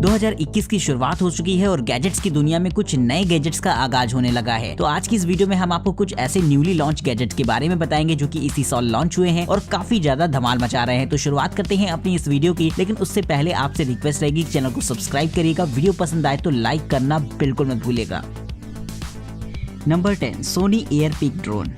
2021 की शुरुआत हो चुकी है और गैजेट्स की दुनिया में कुछ नए गैजेट्स का आगाज होने लगा है। तो आज की इस वीडियो में हम आपको कुछ ऐसे न्यूली लॉन्च गैजेट्स के बारे में बताएंगे जो कि इसी साल लॉन्च हुए हैं और काफी ज्यादा धमाल मचा रहे हैं। तो शुरुआत करते हैं अपनी इस वीडियो की, लेकिन उससे पहले आपसे रिक्वेस्ट रहेगी चैनल को सब्सक्राइब करिएगा, वीडियो पसंद आए तो लाइक करना बिल्कुल मत भूलिएगा। Number 10, Sony Airpeak drone.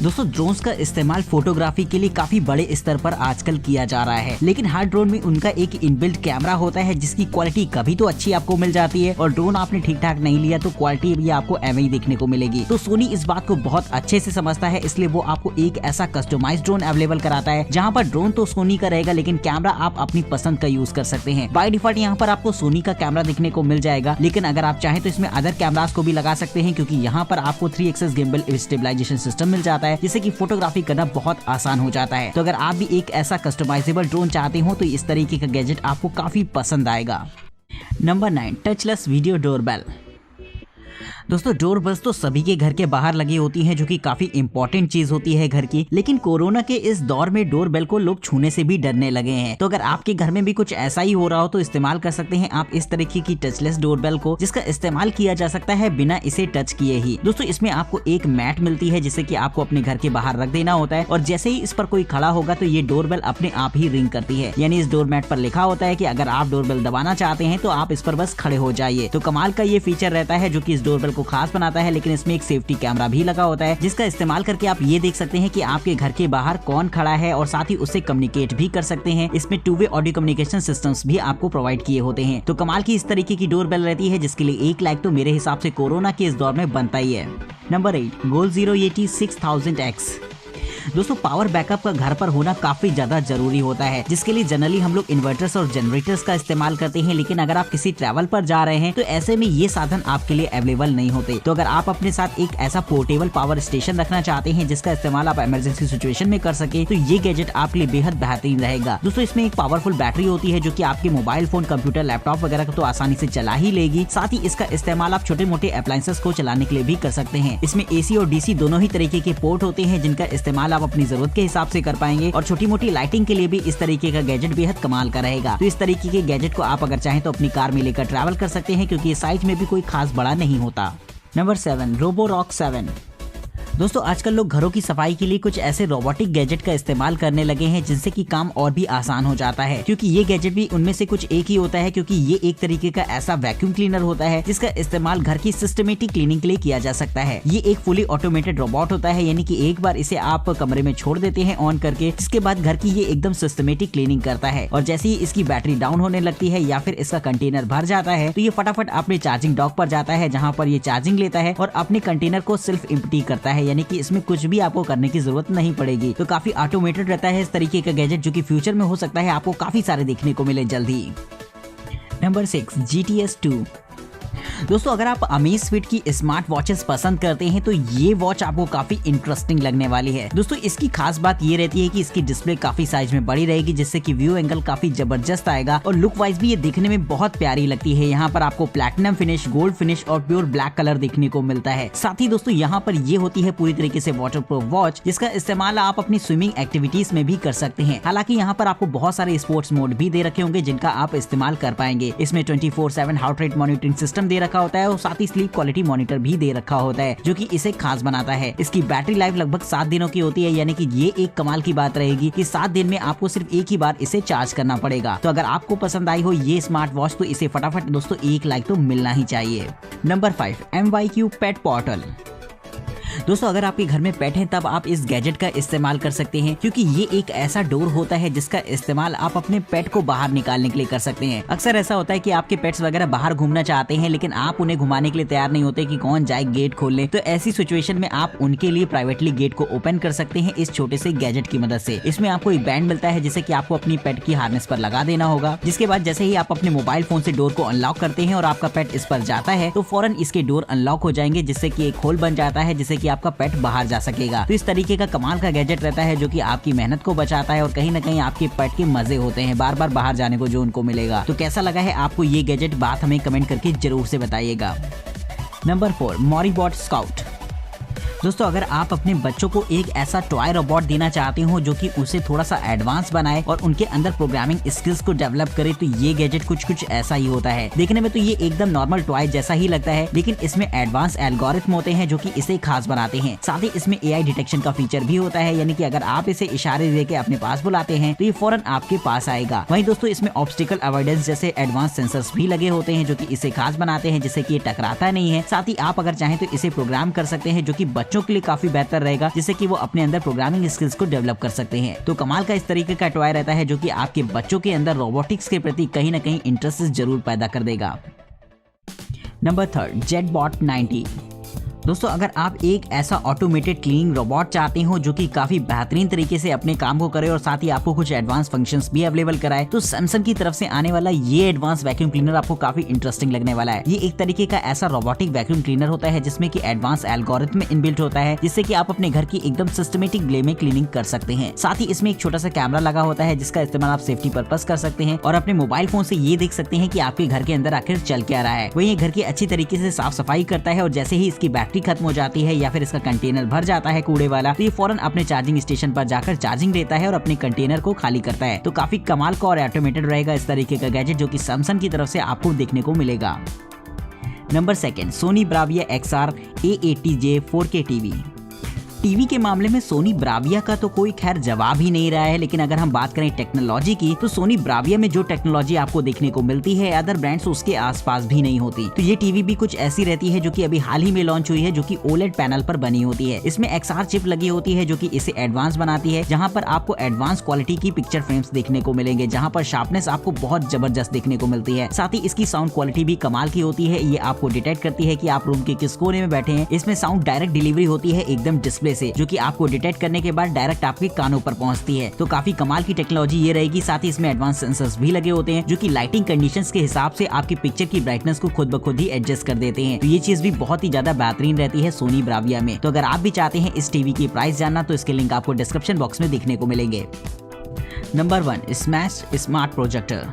दोस्तों, ड्रोन्स का इस्तेमाल फोटोग्राफी के लिए काफी बड़े स्तर पर आजकल किया जा रहा है, लेकिन हर ड्रोन में उनका एक इनबिल्ट कैमरा होता है जिसकी क्वालिटी कभी तो अच्छी आपको मिल जाती है और ड्रोन आपने ठीक ठाक नहीं लिया तो क्वालिटी भी आपको एवं ही देखने को मिलेगी। तो सोनी इस बात को बहुत अच्छे से समझता है, इसलिए वो आपको एक ऐसा कस्टमाइज्ड ड्रोन अवेलेबल कराता है जहाँ पर ड्रोन तो सोनी का रहेगा लेकिन कैमरा आप अपनी पसंद का यूज कर सकते हैं। बाय डिफॉल्ट यहाँ पर आपको सोनी का कैमरा देखने को मिल जाएगा, लेकिन अगर आप चाहें तो इसमें अदर कैमरास को भी लगा सकते हैं, क्योंकि यहाँ पर आपको 3 एक्सिस गिम्बल स्टेबलाइजेशन सिस्टम मिल जाता है जिससे कि फोटोग्राफी करना बहुत आसान हो जाता है। तो अगर आप भी एक ऐसा कस्टमाइजेबल ड्रोन चाहते हो तो इस तरीके का गैजेट आपको काफी पसंद आएगा। Number 9, touchless video doorbell. दोस्तों, डोरबेल्स तो सभी के घर के बाहर लगी होती हैं जो कि काफी इंपॉर्टेंट चीज होती है घर की, लेकिन कोरोना के इस दौर में डोरबेल को लोग छूने से भी डरने लगे हैं। तो अगर आपके घर में भी कुछ ऐसा ही हो रहा हो तो इस्तेमाल कर सकते हैं आप इस तरीके की टचलेस डोरबेल को, जिसका इस्तेमाल किया जा सकता है बिना इसे टच किए ही। दोस्तों, इसमें आपको एक मैट मिलती है जिसे कि आपको अपने घर के बाहर रख देना होता है और जैसे ही इस पर कोई खड़ा होगा तो ये डोरबेल अपने आप ही रिंग करती है। यानी इस डोर मैट पर लिखा होता है कि अगर आप डोरबेल दबाना चाहते हैं तो आप इस पर बस खड़े हो जाइए। तो कमाल का ये फीचर रहता है जो कि इस डोरबेल को खास बनाता है, लेकिन इसमें एक सेफ्टी कैमरा भी लगा होता है जिसका इस्तेमाल करके आप ये देख सकते हैं कि आपके घर के बाहर कौन खड़ा है और साथ ही उससे कम्युनिकेट भी कर सकते हैं। इसमें 2 वे ऑडियो कम्युनिकेशन सिस्टम्स भी आपको प्रोवाइड किए होते हैं। तो कमाल की इस तरीके की डोरबेल रहती है जिसके लिए 1 लाइक तो मेरे हिसाब से कोरोना के इस दौर में बनता ही है। नंबर 8, गोल जीरो येटी 6000X। दोस्तों, पावर बैकअप का घर पर होना काफी ज्यादा जरूरी होता है, जिसके लिए जनरली हम लोग इन्वर्टर्स और जनरेटर्स का इस्तेमाल करते हैं, लेकिन अगर आप किसी ट्रैवल पर जा रहे हैं तो ऐसे में ये साधन आपके लिए अवेलेबल नहीं होते। तो अगर आप अपने साथ एक ऐसा पोर्टेबल पावर स्टेशन रखना चाहते हैं जिसका इस्तेमाल आप इमरजेंसी सिचुएशन में कर सके तो ये गैजेट आपके लिए बेहद बेहतरीन रहेगा। दोस्तों, इसमें एक पावरफुल बैटरी होती है जो कि आपके मोबाइल फोन, कंप्यूटर, लैपटॉप वगैरह को तो आसानी से चला ही लेगी। साथ ही इसका इस्तेमाल आप छोटे मोटे अप्लायंसेस को चलाने के लिए भी कर सकते हैं। इसमें AC और DC दोनों ही तरीके के पोर्ट होते हैं जिनका इस्तेमाल आप अपनी जरूरत के हिसाब से कर पाएंगे और छोटी मोटी लाइटिंग के लिए भी इस तरीके का गैजेट बेहद कमाल का रहेगा। तो इस तरीके के गैजेट को आप अगर चाहें तो अपनी कार में लेकर ट्रैवल कर सकते हैं, क्योंकि साइज में भी कोई खास बड़ा नहीं होता। Number 7, Roborock 7। दोस्तों, आजकल लोग घरों की सफाई के लिए कुछ ऐसे रोबोटिक गैजेट का इस्तेमाल करने लगे हैं जिनसे कि काम और भी आसान हो जाता है, क्योंकि ये गैजेट भी उनमें से कुछ एक ही होता है, क्योंकि ये एक तरीके का ऐसा वैक्यूम क्लीनर होता है जिसका इस्तेमाल घर की सिस्टमेटिक क्लीनिंग के लिए किया जा सकता है। ये एक फुली ऑटोमेटेड रोबोट होता है, यानी कि एक बार इसे आप कमरे में छोड़ देते हैं ऑन करके, जिसके बाद घर की ये एकदम सिस्टमेटिक क्लीनिंग करता है और जैसे ही इसकी बैटरी डाउन होने लगती है या फिर इसका कंटेनर भर जाता है तो ये फटाफट अपने चार्जिंग डॉक पर जाता है, जहाँ पर ये चार्जिंग लेता है और अपने कंटेनर को सेल्फ एम्प्टी करता है, यानी कि इसमें कुछ भी आपको करने की जरूरत नहीं पड़ेगी। तो काफी ऑटोमेटेड रहता है इस तरीके का गैजेट, जो कि फ्यूचर में हो सकता है आपको काफी सारे देखने को मिले जल्दी। Number 6, GTS 2। दोस्तों, अगर आप अमेज़फिट की स्मार्ट वॉचेस पसंद करते हैं तो ये वॉच आपको काफी इंटरेस्टिंग लगने वाली है। दोस्तों, इसकी खास बात ये रहती है कि इसकी डिस्प्ले काफी साइज में बड़ी रहेगी, जिससे कि व्यू एंगल काफी जबरदस्त आएगा और लुक वाइज भी ये दिखने में बहुत प्यारी लगती है। यहाँ पर आपको प्लैटिनम फिनिश, गोल्ड फिनिश और प्योर ब्लैक कलर देखने को मिलता है। साथ ही दोस्तों, यहाँ पर ये होती है पूरी तरीके से वाटरप्रूफ वॉच, जिसका इस्तेमाल आप अपनी स्विमिंग एक्टिविटीज में भी कर सकते हैं। हालांकि यहाँ पर आपको बहुत सारे स्पोर्ट्स मोड भी दे रखे होंगे जिनका आप इस्तेमाल कर पाएंगे। इसमें 24/7 हार्ट रेट मॉनिटरिंग सिस्टम दे रखा होता है और साथ ही स्लीप क्वालिटी मॉनिटर भी दे रखा होता है, जो कि इसे खास बनाता है। इसकी बैटरी लाइफ लगभग 7 दिनों की होती है, यानी कि ये एक कमाल की बात रहेगी कि 7 दिन में आपको सिर्फ एक ही बार इसे चार्ज करना पड़ेगा। तो अगर आपको पसंद आई हो ये स्मार्ट वॉच तो इसे फटाफट दोस्तों 1 लाइक तो मिलना ही चाहिए। नंबर 5, MYQ पेट पोर्टल। दोस्तों, अगर आपके घर में पेट है तब आप इस गैजेट का इस्तेमाल कर सकते हैं, क्योंकि ये एक ऐसा डोर होता है जिसका इस्तेमाल आप अपने पेट को बाहर निकालने के लिए कर सकते हैं। अक्सर ऐसा होता है कि आपके पेट्स वगैरह बाहर घूमना चाहते हैं, लेकिन आप उन्हें घुमाने के लिए तैयार नहीं होते कि कौन जाए गेट खोल ले। तो ऐसी सिचुएशन में आप उनके लिए प्राइवेटली गेट को ओपन कर सकते हैं इस छोटे से गैजेट की मदद से। इसमें आपको एक बैंड मिलता है जिसे कि आपको अपनी पेट की हार्नेस पर लगा देना होगा, जिसके बाद जैसे ही आप अपने मोबाइल फोन से डोर को अनलॉक करते हैं और आपका पेट इस पर जाता है तो फौरन इसके डोर अनलॉक हो जाएंगे, जिससे कि एक होल बन जाता है जिससे कि आपका पेट बाहर जा सकेगा। तो इस तरीके का कमाल का गैजेट रहता है जो कि आपकी मेहनत को बचाता है और कहीं ना कहीं आपके पेट के मजे होते हैं बार बार बाहर जाने को जो उनको मिलेगा। तो कैसा लगा है आपको ये गैजेट, बात हमें कमेंट करके जरूर से बताइएगा। नंबर 4, मॉरीबॉट स्काउट। दोस्तों अगर आप अपने बच्चों को एक ऐसा टॉय रोबोट देना चाहते हो जो कि उसे थोड़ा सा एडवांस बनाए और उनके अंदर प्रोग्रामिंग स्किल्स को डेवलप करे, तो ये गैजेट कुछ ऐसा ही होता है। देखने में तो ये एकदम नॉर्मल टॉय जैसा ही लगता है, लेकिन इसमें एडवांस एल्गोरिथम होते हैं जो कि इसे खास बनाते हैं। साथ ही इसमें AI डिटेक्शन का फीचर भी होता है, यानी कि अगर आप इसे इशारे देके अपने पास बुलाते हैं तो ये फौरन आपके पास आएगा। वहीं दोस्तों इसमें ऑब्स्टिकल अवॉइडेंस जैसे एडवांस सेंसर्स भी लगे होते हैं जो कि इसे खास बनाते हैं, जिससे कि ये टकराता नहीं है। साथ ही आप अगर चाहें तो इसे प्रोग्राम कर सकते हैं, जो कि बच्चों के लिए काफी बेहतर रहेगा, जिससे कि वो अपने अंदर प्रोग्रामिंग स्किल्स को डेवलप कर सकते हैं। तो कमाल का इस तरीके का टॉय रहता है जो कि आपके बच्चों के अंदर रोबोटिक्स के प्रति कहीं ना कहीं इंटरेस्ट जरूर पैदा कर देगा। Number 3, JetBot 90। दोस्तों अगर आप एक ऐसा ऑटोमेटेड क्लीनिंग रोबोट चाहते हो जो कि काफी बेहतरीन तरीके से अपने काम को करे और साथ ही आपको कुछ एडवांस फंक्शंस भी अवेलेबल कराए, तो सैमसंग की तरफ से आने वाला ये एडवांस वैक्यूम क्लीनर आपको काफी इंटरेस्टिंग लगने वाला है। ये एक तरीके का ऐसा रोबोटिक वैक्यूम क्लीनर होता है जिसमें कि एडवांस एल्गोरिथम इनबिल्ट होता है, जिससे कि आप अपने घर की एकदम सिस्टमेटिक वे में क्लीनिंग कर सकते हैं। साथ ही इसमें एक छोटा सा कैमरा लगा होता है जिसका इस्तेमाल आप सेफ्टी पर्पस कर सकते हैं और अपने मोबाइल फोन से ये देख सकते हैं कि आपके घर के अंदर आखिर चल क्या रहा है। वही ये घर की अच्छी तरीके से साफ सफाई करता है और जैसे ही इसकी बैटरी खत्म हो जाती है या फिर इसका कंटेनर भर जाता है कूड़े वाला, तो ये फौरन अपने चार्जिंग स्टेशन पर जाकर चार्जिंग लेता है और अपने कंटेनर को खाली करता है। तो काफी कमाल का और ऑटोमेटेड रहेगा इस तरीके का गैजेट जो कि सैमसंग की तरफ से आपको देखने को मिलेगा। Number 2, Sony Bravia XR A80J 4K TV. TV के मामले में सोनी ब्राविया का तो कोई खैर जवाब ही नहीं रहा है, लेकिन अगर हम बात करें टेक्नोलॉजी की तो सोनी ब्राविया में जो टेक्नोलॉजी आपको देखने को मिलती है अदर ब्रांड्स उसके आसपास भी नहीं होती। तो ये टीवी भी कुछ ऐसी रहती है जो कि अभी हाल ही में लॉन्च हुई है, जो कि OLED पैनल पर बनी होती है। इसमें XR चिप लगी होती है जो कि इसे एडवांस बनाती है, जहां पर आपको एडवांस क्वालिटी की पिक्चर फ्रेम्स देखने को मिलेंगे, जहां पर शार्पनेस आपको बहुत जबरदस्त देखने को मिलती है। साथ ही इसकी साउंड क्वालिटी भी कमाल की होती है। ये आपको डिटेक्ट करती है कि आप रूम के किस कोने में बैठे हैं। इसमें साउंड डायरेक्ट डिलीवरी होती है एकदम डिस्प्ले से, जो कि आपको डिटेक्ट करने के बाद डायरेक्ट आपके कानों पर पहुंचती है। तो काफी कमाल की टेक्नोलॉजी ये रहेगी। साथ ही इसमें एडवांस सेंसर्स भी लगे होते हैं जो कि लाइटिंग कंडीशंस के हिसाब से आपकी पिक्चर की ब्राइटनेस को खुद ब खुद ही एडजस्ट कर देते हैं। तो ये चीज भी बहुत ही ज्यादा बेहतरीन रहती है सोनी ब्राविया में। तो अगर आप भी चाहते हैं इस टीवी की प्राइस जानना तो इसके लिंक आपको डिस्क्रिप्शन बॉक्स में देखने को मिलेंगे। Number 1, smash smart projector.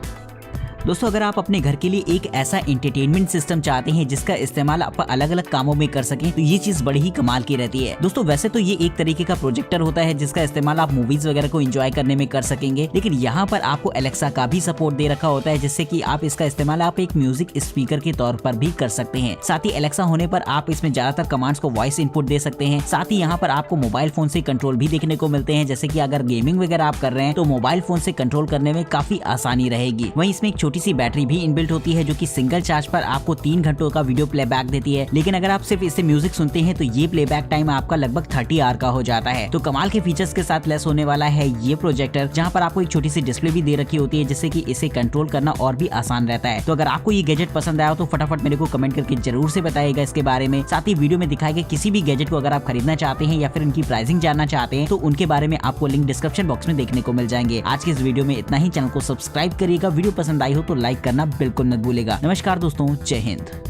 दोस्तों अगर आप अपने घर के लिए एक ऐसा एंटरटेनमेंट सिस्टम चाहते हैं जिसका इस्तेमाल आप अलग अलग कामों में कर सकें, तो ये चीज बड़ी ही कमाल की रहती है। दोस्तों वैसे तो ये एक तरीके का प्रोजेक्टर होता है जिसका इस्तेमाल आप मूवीज वगैरह को एंजॉय करने में कर सकेंगे, लेकिन यहाँ पर आपको एलेक्सा का भी सपोर्ट दे रखा होता है, जिससे कि आप इसका इस्तेमाल आप एक म्यूजिक स्पीकर के तौर पर भी कर सकते हैं। साथ ही एलेक्सा होने पर आप इसमें ज्यादातर कमांड्स को वॉइस इनपुट दे सकते हैं। साथ ही यहाँ पर आपको मोबाइल फोन से कंट्रोल भी देखने को मिलते हैं, जैसे कि अगर गेमिंग वगैरह आप कर रहे हैं तो मोबाइल फोन से कंट्रोल करने में काफी आसानी रहेगी। वहीं इसमें एक छोटी सी बैटरी भी इनबिल्ट होती है जो कि सिंगल चार्ज पर आपको 3 घंटों का वीडियो प्लेबैक देती है, लेकिन अगर आप सिर्फ इससे म्यूजिक सुनते हैं तो ये प्लेबैक टाइम आपका लगभग 30 आवर का हो जाता है। तो कमाल के फीचर्स के साथ लेस होने वाला है ये प्रोजेक्टर, जहां पर आपको एक छोटी सी डिस्प्ले भी दे रखी होती है जिससे कि इसे कंट्रोल करना और भी आसान रहता है। तो अगर आपको ये गैजेट पसंद आया तो फटाफट मेरे को कमेंट करके जरूर से बताइएगा इसके बारे में। साथ ही वीडियो में दिखाए गए किसी भी गैजेट को अगर आप खरीदना चाहते हैं या फिर इनकी प्राइसिंग जानना चाहते हैं तो उनके बारे में आपको लिंक डिस्क्रिप्शन बॉक्स में देखने को मिल जाएंगे। आज के इस वीडियो में इतना ही। चैनल को सब्सक्राइब करिएगा, वीडियो पसंद आई हो तो लाइक करना बिल्कुल मत भूलिएगा। नमस्कार दोस्तों, जय हिंद।